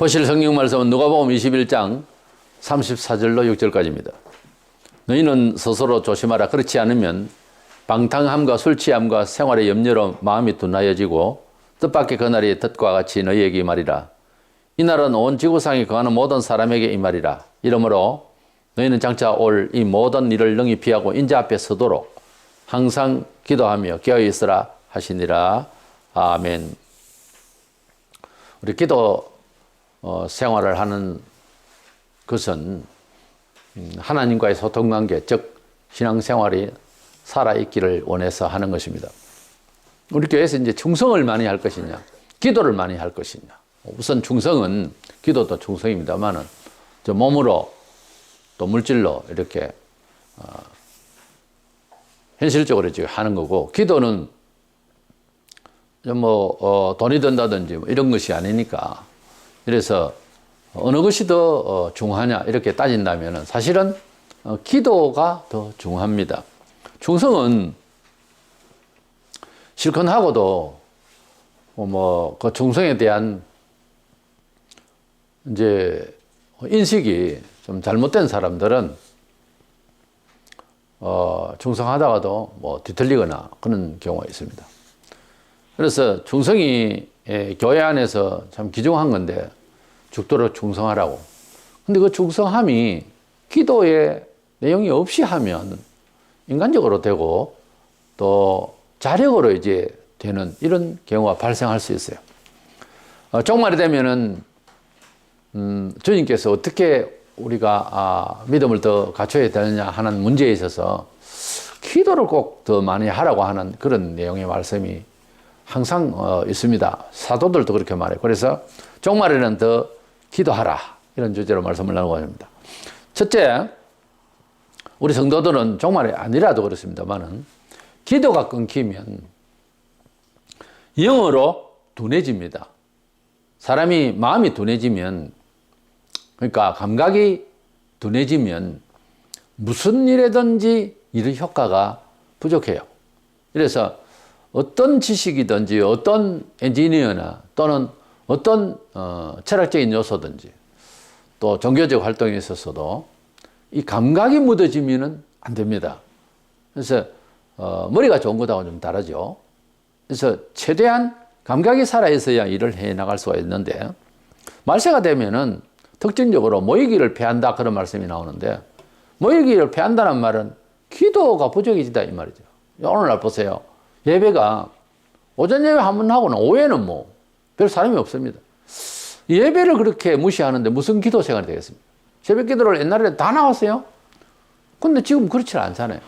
보실 성경 말씀은 누가복음 21장 34절로 6절까지입니다. 너희는 스스로 조심하라. 그렇지 않으면 방탕함과 술 취함과 생활의 염려로 마음이 둔하여지고 뜻밖의 그날이 덫과 같이 너희에게 임하리라. 이날은 온 지구상에 거하는 모든 사람에게 임하리라. 이러므로 너희는 장차 올 이 모든 일을 능히 피하고 인자 앞에 서도록 항상 기도하며 깨어 있으라 하시니라. 아멘. 우리 기도 생활을 하는 것은 하나님과의 소통관계, 즉 신앙생활이 살아있기를 원해서 하는 것입니다. 우리 교회에서 이제 충성을 많이 할 것이냐, 기도를 많이 할 것이냐. 우선 충성은 기도도 충성입니다만은 저 몸으로 또 물질로 이렇게 현실적으로 지금 하는 거고, 기도는 뭐 돈이 든다든지 뭐 이런 것이 아니니까. 그래서 어느 것이 더 중요하냐 이렇게 따진다면은 사실은 기도가 더 중요합니다. 충성은 실컷 하고도 뭐 그 충성에 대한 이제 인식이 좀 잘못된 사람들은 충성하다가도 뭐 뒤틀리거나 그런 경우가 있습니다. 그래서 충성이 교회 안에서 참 귀중한 건데 죽도록 충성하라고. 근데 그 충성함이 기도의 내용이 없이 하면 인간적으로 되고 또 자력으로 이제 되는 이런 경우가 발생할 수 있어요. 종말이 되면은 주님께서 어떻게 우리가 믿음을 더 갖춰야 되느냐 하는 문제에 있어서 기도를 꼭 더 많이 하라고 하는 그런 내용의 말씀이 항상 있습니다. 사도들도 그렇게 말해요. 그래서 종말에는 더 기도하라 이런 주제로 말씀을 나누고 합니다. 첫째, 우리 성도들은 종말이 아니라도 그렇습니다만은 기도가 끊기면 영으로 둔해집니다. 사람이 마음이 둔해지면, 그러니까 감각이 둔해지면 무슨 일에든지 이런 효과가 부족해요. 그래서 어떤 지식이든지 어떤 엔지니어나 또는 어떤 철학적인 요소든지 또 종교적 활동에 있어서도 이 감각이 묻어지면 안 됩니다. 그래서 머리가 좋은 것하고는 좀 다르죠. 그래서 최대한 감각이 살아있어야 일을 해 나갈 수가 있는데, 말세가 되면은 특징적으로 모이기를 패한다 그런 말씀이 나오는데, 모이기를 패한다는 말은 기도가 부족해지다 이 말이죠. 오늘날 보세요. 예배가 오전 예배 한 번 하고는 오후에는 뭐 별 사람이 없습니다. 예배를 그렇게 무시하는데 무슨 기도 생활이 되겠습니까? 새벽 기도를 옛날에 다 나왔어요. 근데 지금 그렇지 않잖아요.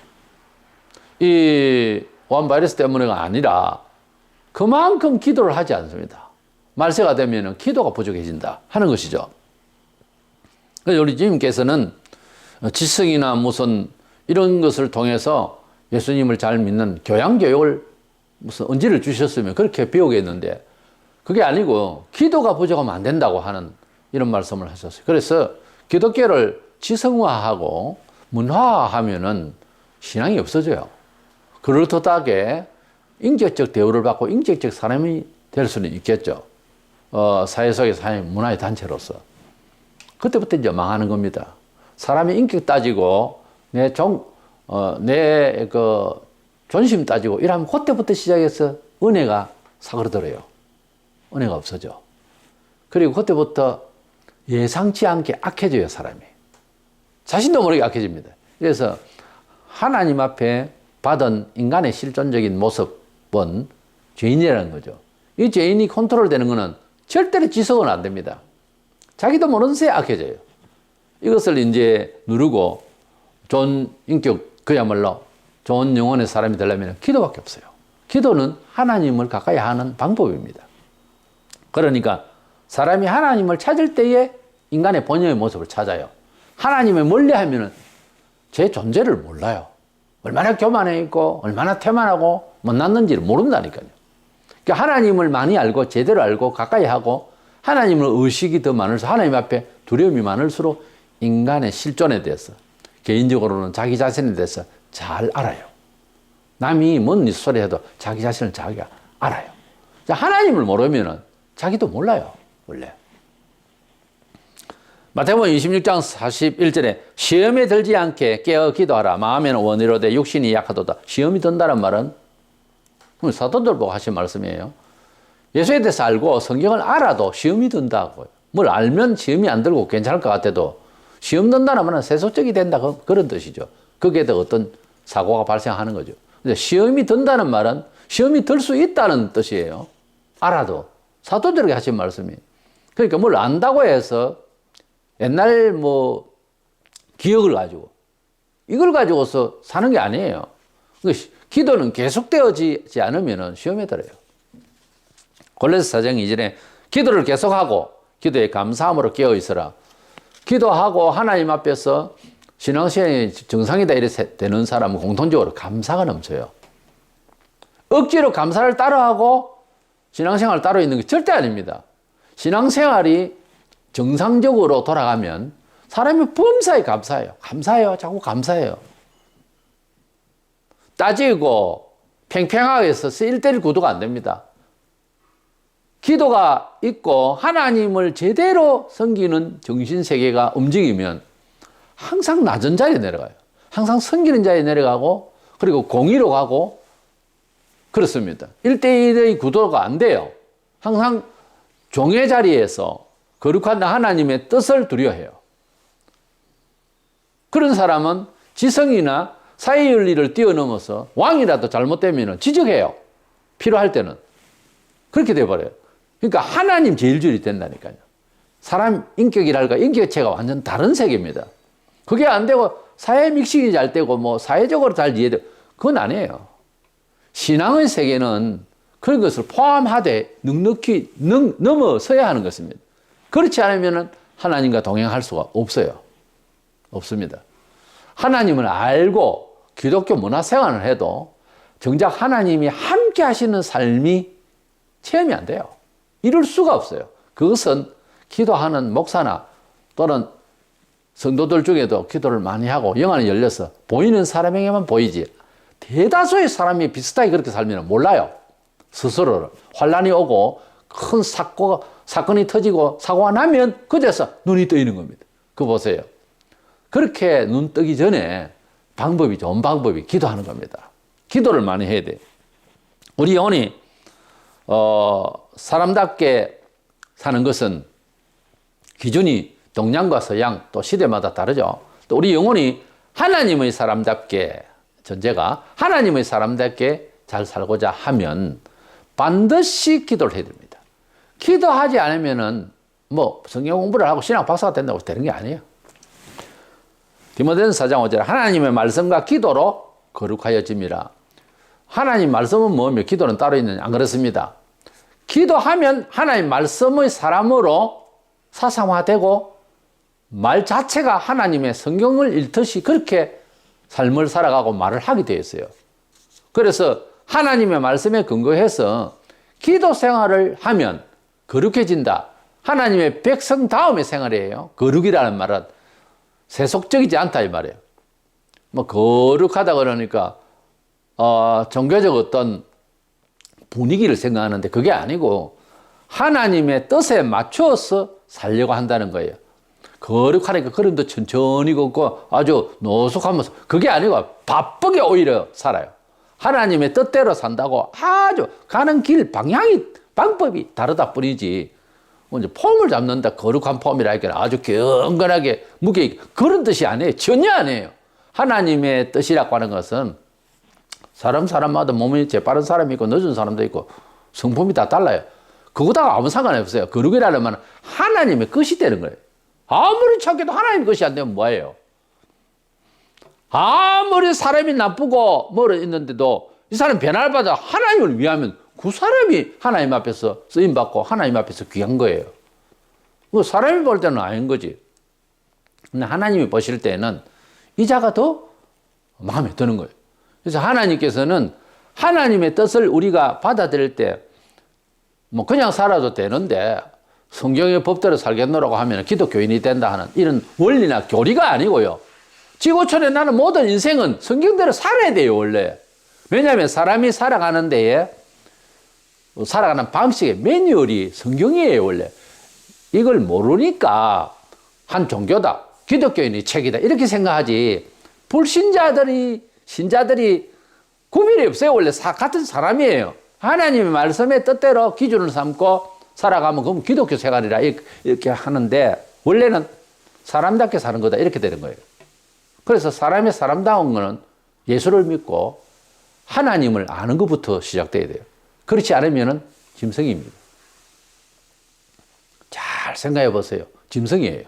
이 오한 바이러스 때문에가 아니라 그만큼 기도를 하지 않습니다. 말세가 되면 기도가 부족해진다 하는 것이죠. 그래서 우리 주님께서는 지성이나 무슨 이런 것을 통해서 예수님을 잘 믿는 교양교육을 무슨 언지를 주셨으면 그렇게 배우겠는데, 그게 아니고 기도가 부족하면 안 된다고 하는 이런 말씀을 하셨어요. 그래서 기독교를 지성화하고 문화화하면은 신앙이 없어져요. 그럴듯하게 인격적 대우를 받고 인격적 사람이 될 수는 있겠죠. 사회 속의 사회 문화의 단체로서. 그때부터 이제 망하는 겁니다. 사람이 인격 따지고 내 존심 따지고 이러면 그때부터 시작해서 은혜가 사그러들어요. 은혜가 없어져. 그리고 그때부터 예상치 않게 악해져요, 사람이. 자신도 모르게 악해집니다. 그래서 하나님 앞에 받은 인간의 실존적인 모습은 죄인이라는 거죠. 이 죄인이 컨트롤되는 것은 절대로 지속은 안 됩니다. 자기도 모르는 새에 악해져요. 이것을 이제 누르고 좋은 인격, 그야말로 좋은 영혼의 사람이 되려면 기도밖에 없어요. 기도는 하나님을 가까이 하는 방법입니다. 그러니까 사람이 하나님을 찾을 때에 인간의 본연의 모습을 찾아요. 하나님을 멀리하면 제 존재를 몰라요. 얼마나 교만해 있고 얼마나 태만하고 못났는지를 모른다니까요. 그러니까 하나님을 많이 알고 제대로 알고 가까이 하고 하나님을 의식이 더 많을수록, 하나님 앞에 두려움이 많을수록 인간의 실존에 대해서, 개인적으로는 자기 자신에 대해서 잘 알아요. 남이 뭔 소리 해도 자기 자신을 자기가 알아요. 하나님을 모르면 자기도 몰라요, 원래. 마태복음 26장 41절에 시험에 들지 않게 깨어 기도하라. 마음에는 원이로되 육신이 약하도다. 시험이 든다는 말은 사도들 보고 하신 말씀이에요. 예수에 대해서 알고 성경을 알아도 시험이 든다고요. 뭘 알면 시험이 안 들고 괜찮을 것 같아도 시험 든다는 말은 세속적이 된다 그런 뜻이죠. 거기에 대해 어떤 사고가 발생하는 거죠. 근데 시험이 든다는 말은 시험이 들 수 있다는 뜻이에요. 알아도. 사도들에게 하신 말씀이에요. 그러니까 뭘 안다고 해서 옛날 기억을 가지고 이걸 가지고서 사는 게 아니에요. 기도는 계속되어지지 않으면 시험에 들어요. 골로새 4장 2절에 기도를 계속하고 기도에 감사함으로 깨어 있어라. 기도하고 하나님 앞에서 신앙생활이 정상이다 이렇게 되는 사람은 공통적으로 감사가 넘쳐요. 억지로 감사를 따라하고 신앙생활을 따로 있는 게 절대 아닙니다. 신앙생활이 정상적으로 돌아가면 사람이 범사에 감사해요. 감사해요. 자꾸 감사해요. 따지고 팽팽하게 해서 1:1 구도가 안 됩니다. 기도가 있고 하나님을 제대로 섬기는 정신세계가 움직이면 항상 낮은 자리에 내려가요. 항상 섬기는 자리에 내려가고 그리고 공의로 가고 그렇습니다. 1:1의 구도가 안 돼요. 항상 종의 자리에서 거룩한 하나님의 뜻을 두려워해요. 그런 사람은 지성이나 사회윤리를 뛰어넘어서 왕이라도 잘못되면 지적해요. 필요할 때는. 그렇게 돼버려요. 그러니까 하나님 제일주의 된다니까요. 사람 인격이랄까 인격체가 완전 다른 세계입니다. 그게 안 되고 사회 믹싱이 잘 되고 사회적으로 잘 이해되고 그건 아니에요. 신앙의 세계는 그런 것을 포함하되 넉넉히 넘어서야 하는 것입니다. 그렇지 않으면 하나님과 동행할 수가 없어요. 없습니다. 하나님을 알고 기독교 문화생활을 해도 정작 하나님이 함께 하시는 삶이 체험이 안 돼요. 이룰 수가 없어요. 그것은 기도하는 목사나 또는 성도들 중에도 기도를 많이 하고 영안이 열려서 보이는 사람에게만 보이지 대다수의 사람이 비슷하게 그렇게 살면 몰라요. 스스로를. 환란이 오고 큰 사건이 터지고 사고가 나면 그제서 눈이 뜨이는 겁니다. 그거 보세요. 그렇게 눈 뜨기 전에 좋은 방법이 기도하는 겁니다. 기도를 많이 해야 돼요. 우리 영혼이 사람답게 사는 것은 기준이 동양과 서양 또 시대마다 다르죠. 또 우리 영혼이 하나님의 사람답게 전제가 하나님의 사람답게 잘 살고자 하면 반드시 기도를 해야 됩니다. 기도하지 않으면은 성경 공부를 하고 신학 박사가 된다고 되는 게 아니에요. 디모데전서 4장 5절 하나님의 말씀과 기도로 거룩하여짐이라. 하나님 말씀은 뭐며 기도는 따로 있느냐? 안 그렇습니다. 기도하면 하나님 말씀의 사람으로 사상화되고 말 자체가 하나님의 성경을 읽듯이 그렇게 삶을 살아가고 말을 하게 되어 있어요. 그래서 하나님의 말씀에 근거해서 기도 생활을 하면 거룩해진다. 하나님의 백성 다음의 생활이에요. 거룩이라는 말은 세속적이지 않다 이 말이에요. 거룩하다 그러니까 종교적 어떤 분위기를 생각하는데 그게 아니고 하나님의 뜻에 맞춰서 살려고 한다는 거예요. 거룩하니까 그런데 천천히 걷고 아주 노숙하면서 그게 아니고 바쁘게 오히려 살아요. 하나님의 뜻대로 산다고 아주 가는 길 방법이 다르다 뿐이지 이제 폼을 잡는다 거룩한 폼이라니까 아주 경건하게 무게 그런 뜻이 아니에요. 전혀 아니에요. 하나님의 뜻이라고 하는 것은 사람마다 몸이 재빠른 사람이 있고 늦은 사람도 있고 성품이 다 달라요. 그거다가 아무 상관이 없어요. 거룩이라는 말은 하나님의 것이 되는 거예요. 아무리 착해도 하나님의 것이 안 되면 뭐예요? 아무리 사람이 나쁘고 있는데도 이 사람 변화를 받아 하나님을 위하면 그 사람이 하나님 앞에서 쓰임받고 하나님 앞에서 귀한 거예요. 사람이 볼 때는 아닌 거지. 근데 하나님이 보실 때는 이 자가 더 마음에 드는 거예요. 그래서 하나님께서는 하나님의 뜻을 우리가 받아들일 때 그냥 살아도 되는데 성경의 법대로 살겠노라고 하면 기독교인이 된다 하는 이런 원리나 교리가 아니고요. 지구촌에 나는 모든 인생은 성경대로 살아야 돼요, 원래. 왜냐하면 사람이 살아가는 데에 살아가는 방식의 매뉴얼이 성경이에요, 원래. 이걸 모르니까 한 종교다. 기독교인이 책이다. 이렇게 생각하지. 불신자들이, 신자들이 구별이 없어요. 원래 같은 사람이에요. 하나님의 말씀의 뜻대로 기준을 삼고 살아가면 그럼 기독교 생활이라 이렇게 하는데 원래는 사람답게 사는 거다. 이렇게 되는 거예요. 그래서 사람의 사람다운 거는 예수를 믿고 하나님을 아는 것부터 시작돼야 돼요. 그렇지 않으면 짐승입니다. 잘 생각해 보세요. 짐승이에요.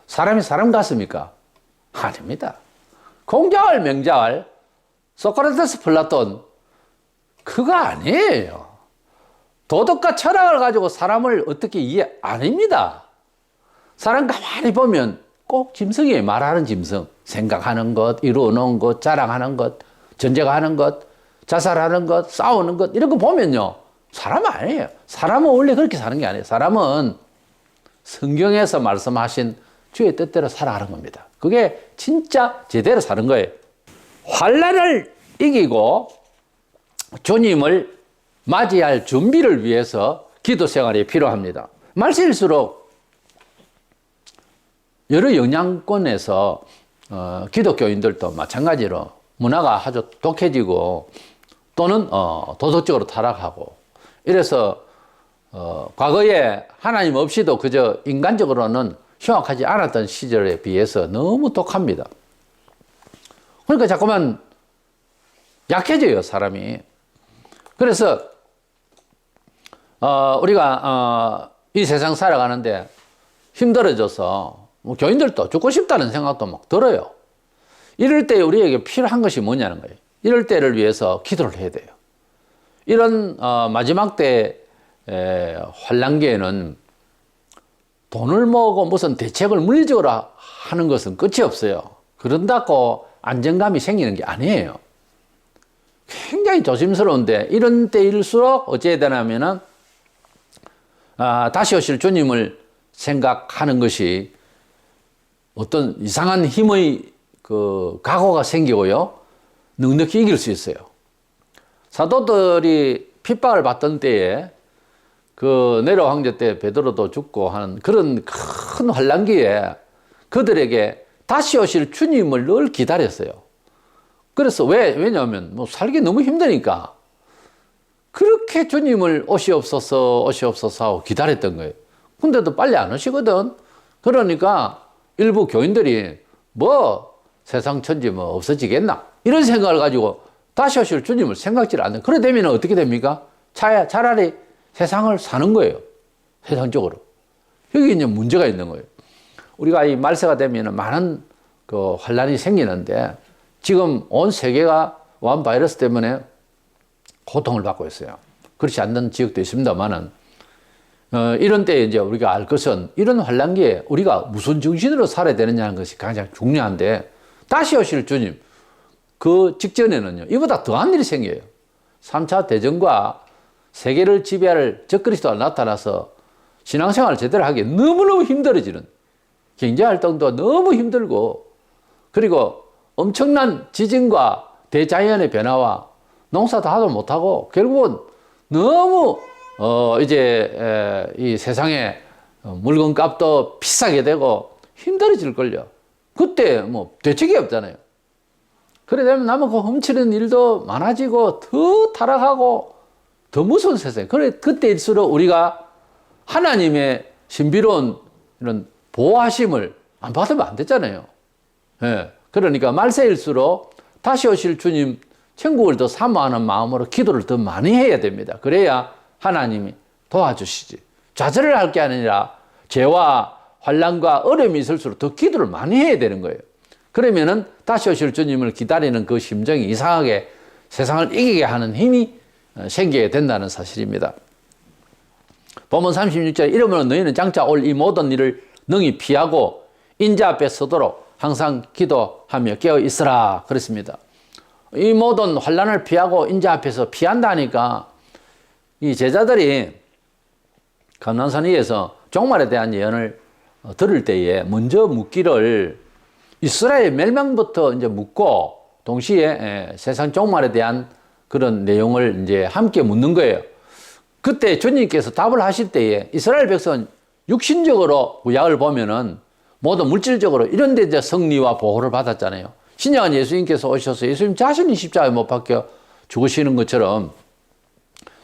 사람이 사람 같습니까? 아닙니다. 공자알 명자알 소크라테스 플라톤 그거 아니에요. 도덕과 철학을 가지고 사람을 어떻게 이해 아닙니다. 사람 가만히 보면 꼭 짐승이에요. 말하는 짐승. 생각하는 것, 이루어놓은 것, 자랑하는 것, 전쟁하는 것, 자살하는 것, 싸우는 것 이런 거 보면요. 사람 아니에요. 사람은 원래 그렇게 사는 게 아니에요. 사람은 성경에서 말씀하신 주의 뜻대로 살아가는 겁니다. 그게 진짜 제대로 사는 거예요. 환난을 이기고 주님을 맞이할 준비를 위해서 기도 생활이 필요합니다. 말세일수록 여러 영향권에서 기독교인들도 마찬가지로 문화가 아주 독해지고 또는 도덕적으로 타락하고 이래서 과거에 하나님 없이도 그저 인간적으로는 흉악하지 않았던 시절에 비해서 너무 독합니다. 그러니까 자꾸만 약해져요, 사람이. 그래서 우리가 이 세상 살아가는데 힘들어져서 뭐 교인들도 죽고 싶다는 생각도 막 들어요. 이럴 때 우리에게 필요한 것이 뭐냐는 거예요. 이럴 때를 위해서 기도를 해야 돼요. 이런 마지막 때 환란기에는 돈을 모으고 무슨 대책을 물리적으로 하는 것은 끝이 없어요. 그런다고 안정감이 생기는 게 아니에요. 굉장히 조심스러운데 이런 때일수록 어찌해야 되냐면은 다시 오실 주님을 생각하는 것이 어떤 이상한 힘의 그 각오가 생기고요. 넉넉히 이길 수 있어요. 사도들이 핍박을 받던 때에 그 네로 황제 때 베드로도 죽고 하는 그런 큰 환란기에 그들에게 다시 오실 주님을 늘 기다렸어요. 그래서 왜냐하면 뭐 살기 너무 힘드니까 그렇게 주님을 오시옵소서 하고 기다렸던 거예요. 근데도 빨리 안 오시거든. 그러니까 일부 교인들이 뭐 세상 천지 뭐 없어지겠나 이런 생각을 가지고 다시 오실 주님을 생각지를 않는. 그래 되면 어떻게 됩니까? 차라리 세상을 사는 거예요. 세상적으로. 여기 이제 문제가 있는 거예요. 우리가 이 말세가 되면 많은 그 환란이 생기는데 지금 온 세계가 왕 바이러스 때문에 고통을 받고 있어요. 그렇지 않는 지역도 있습니다만은 이런 때에 이제 우리가 알 것은 이런 환란기에 우리가 무슨 정신으로 살아야 되느냐는 것이 가장 중요한데 다시 오실 주님 그 직전에는요 이보다 더한 일이 생겨요. 3차 대전과 세계를 지배할 적그리스도가 나타나서 신앙생활을 제대로 하기 너무너무 힘들어지는 경제활동도 너무 힘들고 그리고 엄청난 지진과 대자연의 변화와 농사도 하도 못하고 결국은 너무 이제 이 세상에 물건값도 비싸게 되고 힘들어질걸요. 그때 뭐 대책이 없잖아요. 그래 되면 남은 그 훔치는 일도 많아지고 더 타락하고 더 무서운 세상. 그래 그때일수록 우리가 하나님의 신비로운 이런 보호하심을 안 받으면 안 되잖아요. 예. 그러니까 말세일수록 다시 오실 주님 천국을 더 사모하는 마음으로 기도를 더 많이 해야 됩니다. 그래야 하나님이 도와주시지. 좌절을 할 게 아니라 죄와 환난과 어려움이 있을수록 더 기도를 많이 해야 되는 거예요. 그러면은 다시 오실 주님을 기다리는 그 심정이 이상하게 세상을 이기게 하는 힘이 생기게 된다는 사실입니다. 본문 36절에 이러므로 너희는 장차 올 이 모든 일을 능히 피하고 인자 앞에 서도록 항상 기도하며 깨어 있으라 그랬습니다. 이 모든 환난을 피하고 인자 앞에서 피한다니까 이 제자들이 감난산 위에서 종말에 대한 예언을 들을 때에 먼저 묻기를 이스라엘 멸망부터 이제 묻고 동시에 세상 종말에 대한 그런 내용을 이제 함께 묻는 거예요. 그때 주님께서 답을 하실 때에 이스라엘 백성은 육신적으로 구약을 보면은 모두 물질적으로 이런 데 이제 승리와 보호를 받았잖아요. 신약은 예수님께서 오셔서 예수님 자신이 십자가에 못 박혀 죽으시는 것처럼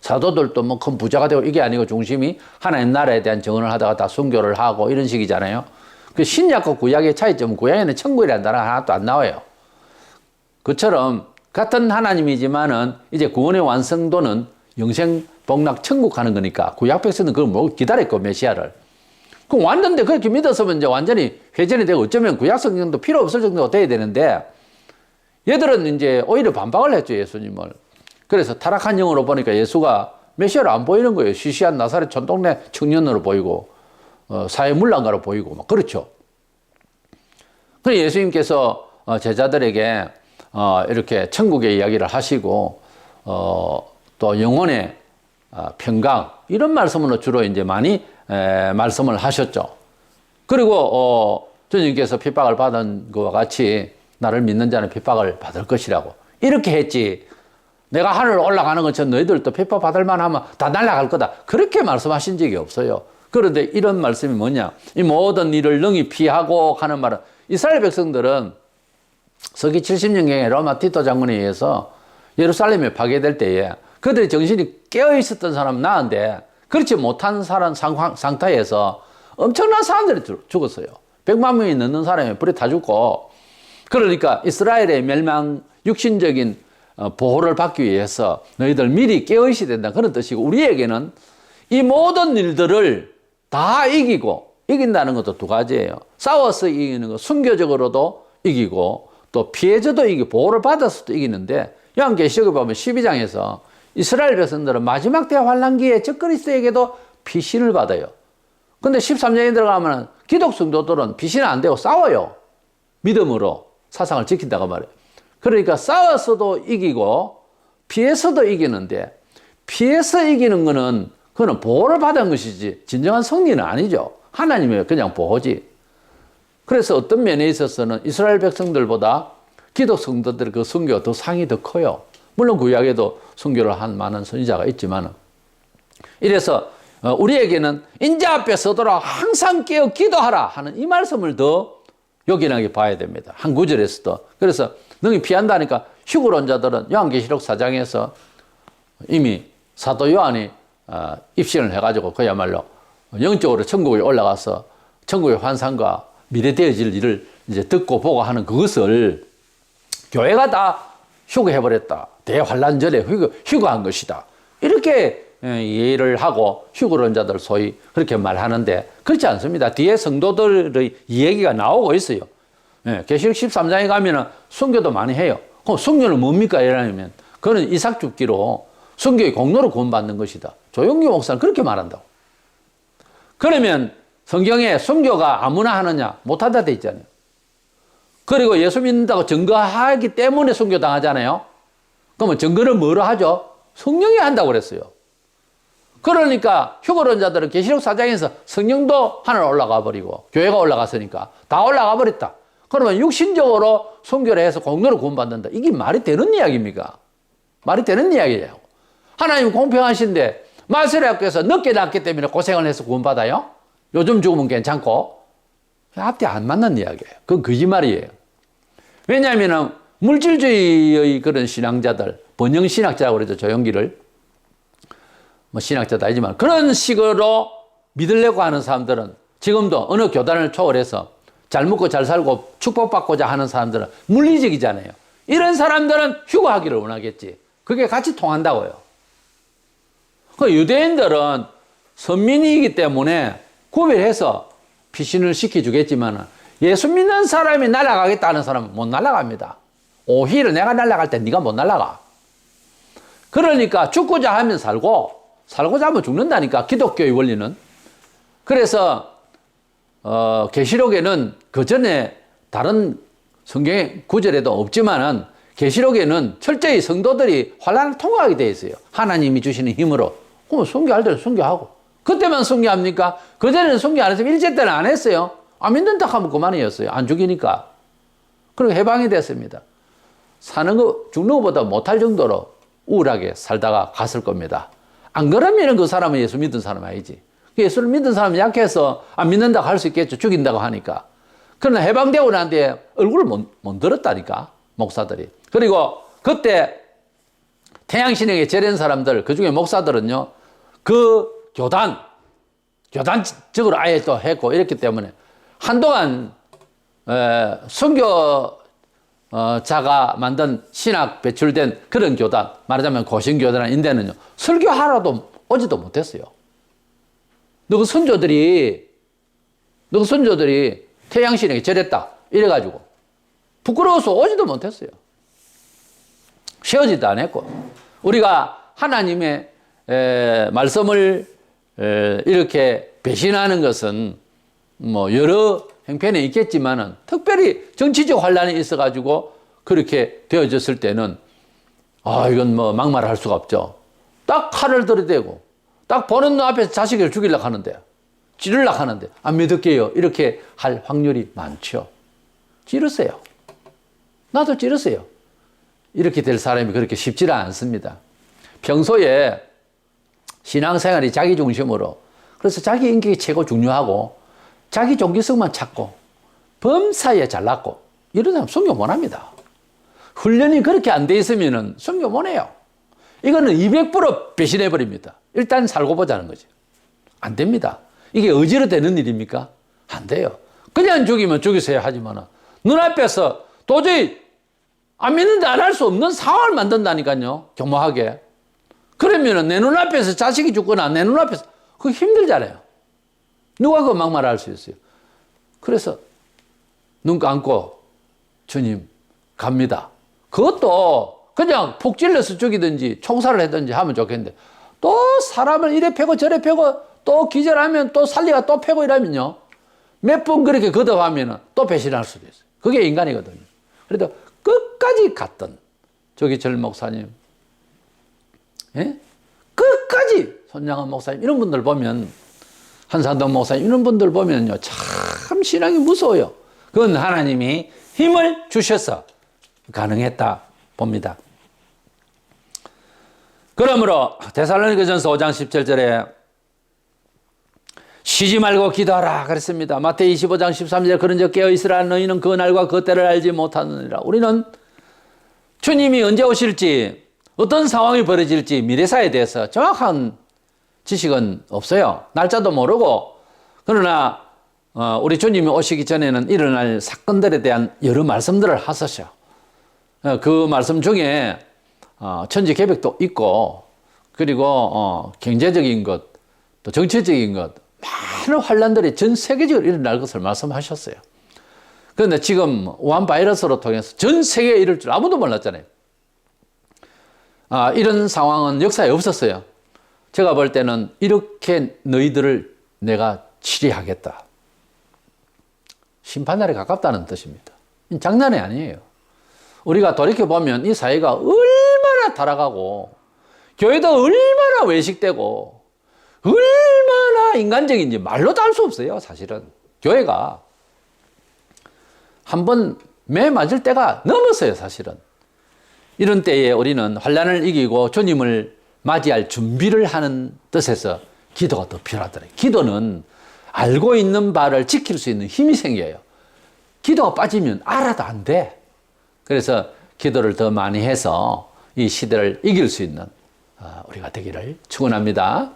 사도들도 뭐 큰 부자가 되고 이게 아니고 중심이 하나님 나라에 대한 정언을 하다가 다 순교를 하고 이런 식이잖아요. 그 신약과 구약의 차이점은 구약에는 천국이라는 단어가 하나도 안 나와요. 그처럼 같은 하나님이지만은 이제 구원의 완성도는 영생 복락 천국 가는 거니까 구약 백성은 그걸 뭐 기다렸고 메시아를. 그럼 왔는데 그렇게 믿었으면 이제 완전히 회전이 되고 어쩌면 구약 성경도 필요 없을 정도가 돼야 되는데 얘들은 이제 오히려 반박을 했죠, 예수님을. 그래서 타락한 영으로 보니까 예수가 메시아로 안 보이는 거예요. 시시한 나사렛 촌동네 청년으로 보이고 사회문란가로 보이고 막 그렇죠. 그래서 예수님께서 제자들에게 이렇게 천국의 이야기를 하시고 또 영혼의 평강 이런 말씀으로 주로 이제 많이 말씀을 하셨죠. 그리고 주님께서 핍박을 받은 것과 같이 나를 믿는 자는 핍박을 받을 것이라고 이렇게 했지. 내가 하늘 올라가는 것처럼 너희들도 핍박 받을 만하면 다 날아갈 거다. 그렇게 말씀하신 적이 없어요. 그런데 이런 말씀이 뭐냐? 이 모든 일을 능히 피하고 하는 말은 이스라엘 백성들은 서기 70년경에 로마 티토 장군에 의해서 예루살렘에 파괴될 때에 그들의 정신이 깨어 있었던 사람은 나은데 그렇지 못한 사람 상태에서 엄청난 사람들이 죽었어요. 100만 명이 넘는 사람이 불에 타 죽고 그러니까 이스라엘의 멸망 육신적인 보호를 받기 위해서 너희들 미리 깨어 있어야 된다 그런 뜻이고 우리에게는 이 모든 일들을 다 이긴다는 것도 두 가지예요. 싸워서 이기는 거 순교적으로도 이기고 또 피해자도 이기고 보호를 받아서도 이기는데 요한계시록에 보면 12장에서 이스라엘 백성들은 마지막 때 환란기에 적그리스도에게도 피신을 받아요. 근데 13장에 들어가면 기독 성도들은 피신은 안 되고 싸워요. 믿음으로 사상을 지킨다고 말해요. 그러니까 싸워서도 이기고 피해서도 이기는데 피해서 이기는 거는 그거는 보호를 받은 것이지 진정한 승리는 아니죠. 하나님의 그냥 보호지. 그래서 어떤 면에 있어서는 이스라엘 백성들보다 기독 성도들의 그 선교가 더 상이 더 커요. 물론 구약에도 선교를 한 많은 선지자가 있지만 이래서 우리에게는 인자 앞에 서도록 항상 깨어 기도하라 하는 이 말씀을 더 요긴하게 봐야 됩니다. 한 구절에서도. 그래서 능히 피한다니까 휴거로 온 자들은 요한계시록 4장에서 이미 사도 요한이 입신을 해가지고 그야말로 영적으로 천국에 올라가서 천국의 환상과 미래 되어질 일을 이제 듣고 보고 하는 그것을 교회가 다 휴거해버렸다. 대환란절에 휴거한 것이다. 이렇게 이해를 하고 휴거로 온 자들 소위 그렇게 말하는데 그렇지 않습니다. 뒤에 성도들의 이야기가 나오고 있어요. 계시록 13장에 가면은 순교도 많이 해요. 그럼 순교는 뭡니까? 이러면 그거는 이삭 죽기로 순교의 공로로 구원받는 것이다. 조용기 목사는 그렇게 말한다고. 그러면 성경에 순교가 아무나 하느냐? 못한다 돼 있잖아요. 그리고 예수 믿는다고 증거하기 때문에 순교 당하잖아요. 그러면 증거를 뭐로 하죠? 성령이 한다고 그랬어요. 그러니까 휴거로 온 자들은 계시록 4장에서 성령도 하늘 올라가 버리고 교회가 올라갔으니까 다 올라가 버렸다. 그러면 육신적으로 순교를 해서 공로를 구원받는다. 이게 말이 되는 이야기입니까? 말이 되는 이야기예요. 하나님 공평하신데 마세례학교에서 늦게 낳기 때문에 고생을 해서 구원받아요? 요즘 죽으면 괜찮고 앞뒤 안 맞는 이야기예요. 그건 거짓말이에요. 왜냐하면 물질주의의 그런 신앙자들 번영신학자라고 그러죠. 조용기를 뭐 신학자도 아니지만 그런 식으로 믿으려고 하는 사람들은 지금도 어느 교단을 초월해서 잘 먹고 잘 살고 축복받고자 하는 사람들은 물리적이잖아요. 이런 사람들은 휴거하기를 원하겠지. 그게 같이 통한다고요. 그 유대인들은 선민이기 때문에 구별해서 피신을 시켜주겠지만 예수 믿는 사람이 날아가겠다는 사람은 못 날아갑니다. 오히려 내가 날아갈 때 네가 못 날아가. 그러니까 죽고자 하면 살고자 하면 죽는다니까 기독교의 원리는. 그래서 계시록에는 그 전에 다른 성경의 구절에도 없지만은 계시록에는 철저히 성도들이 환난을 통과하게 되어 있어요. 하나님이 주시는 힘으로. 그럼 순교할 때는 순교하고. 그때만 순교합니까? 그전에는 순교 안 했으면 일제 때는 안 했어요. 안 믿는다 하면 그만이었어요. 안 죽이니까. 그리고 해방이 됐습니다. 죽는 것보다 못할 정도로 우울하게 살다가 갔을 겁니다. 안 그러면 그 사람은 예수 믿은 사람 아니지. 예수를 믿은 사람은 약해서 안 믿는다고 할 수 있겠죠. 죽인다고 하니까. 그러나 해방되고 난 뒤에 얼굴을 못 들었다니까, 목사들이. 그리고 그때 태양신에게 절한 사람들, 그 중에 목사들은요, 그 교단적으로 아예 또 했고, 이랬기 때문에 한동안 선교자가 만든 신학 배출된 그런 교단, 말하자면 고신교단이나 인대는요, 설교하러도 오지도 못했어요. 너 그 선조들이 태양신에게 절했다 이래가지고 부끄러워서 오지도 못했어요. 쉬어지도 안 했고, 우리가 하나님의 말씀을 이렇게 배신하는 것은 뭐 여러 형편에 있겠지만은, 특별히 정치적 환란이 있어가지고 그렇게 되어졌을 때는 이건 뭐 막말할 수가 없죠. 딱 칼을 들이대고 딱 보는 눈 앞에서 자식을 죽이려고 하는데, 찌르려고 하는데 안 믿을게요, 이렇게 할 확률이 많죠. 찌르세요. 나도 찌르세요. 이렇게 될 사람이 그렇게 쉽지는 않습니다. 평소에 신앙생활이 자기 중심으로, 그래서 자기 인격이 최고 중요하고 자기 종기성만 찾고 범사에 잘났고 이런 사람 순교 못합니다. 훈련이 그렇게 안 돼 있으면 순교 못해요. 이거는 200% 배신해버립니다. 일단 살고 보자는 거지. 안 됩니다. 이게 의지로 되는 일입니까? 안 돼요. 그냥 죽이면 죽이세요 하지만 눈앞에서 도저히 안 믿는데 안 할 수 없는 상황을 만든다니까요. 교묘하게. 그러면 내 눈앞에서 자식이 죽거나 내 눈앞에서, 그거 힘들잖아요. 누가 그 막말할 수 있어요. 그래서 눈 감고 주님 갑니다. 그것도 그냥 폭 찔러서 죽이든지 총살을 하든지 하면 좋겠는데, 또 사람을 이래 패고 저래 패고 또 기절하면 또 살리가 또 패고 이러면요, 몇 번 그렇게 거듭하면 또 배신할 수도 있어요. 그게 인간이거든요. 그래도 끝까지 갔던 조기철 목사님, 예? 끝까지 손양은 목사님, 이런 분들 보면, 한산동 목사님, 이런 분들 보면요, 참 신앙이 무서워요. 그건 하나님이 힘을 주셔서 가능했다 봅니다. 그러므로 데살로니가전서 5장 17절에 쉬지 말고 기도하라 그랬습니다. 마태이 25장 13절에 그런즉 깨어있으라, 너희는 그 날과 그 때를 알지 못하느니라. 우리는 주님이 언제 오실지, 어떤 상황이 벌어질지 미래사에 대해서 정확한 지식은 없어요. 날짜도 모르고. 그러나 우리 주님이 오시기 전에는 일어날 사건들에 대한 여러 말씀들을 하셨어요. 그 말씀 중에 천지 계획도 있고, 그리고 경제적인 것, 또 정치적인 것, 많은 환란들이 전 세계적으로 일어날 것을 말씀하셨어요. 그런데 지금 우한 바이러스로 통해서 전 세계에 이럴 줄 아무도 몰랐잖아요. 이런 상황은 역사에 없었어요. 제가 볼 때는 이렇게 너희들을 내가 치리하겠다. 심판날에 가깝다는 뜻입니다. 장난이 아니에요. 우리가 돌이켜보면 이 사회가 얼마나 타락하고, 교회도 얼마나 외식되고, 얼마나 인간적인지 말로도 할 수 없어요, 사실은. 교회가 한번 매 맞을 때가 넘었어요, 사실은. 이런 때에 우리는 환난을 이기고 주님을 맞이할 준비를 하는 뜻에서 기도가 더 필요하더래요. 기도는 알고 있는 바를 지킬 수 있는 힘이 생겨요. 기도가 빠지면 알아도 안 돼. 그래서 기도를 더 많이 해서 이 시대를 이길 수 있는 우리가 되기를 축원합니다.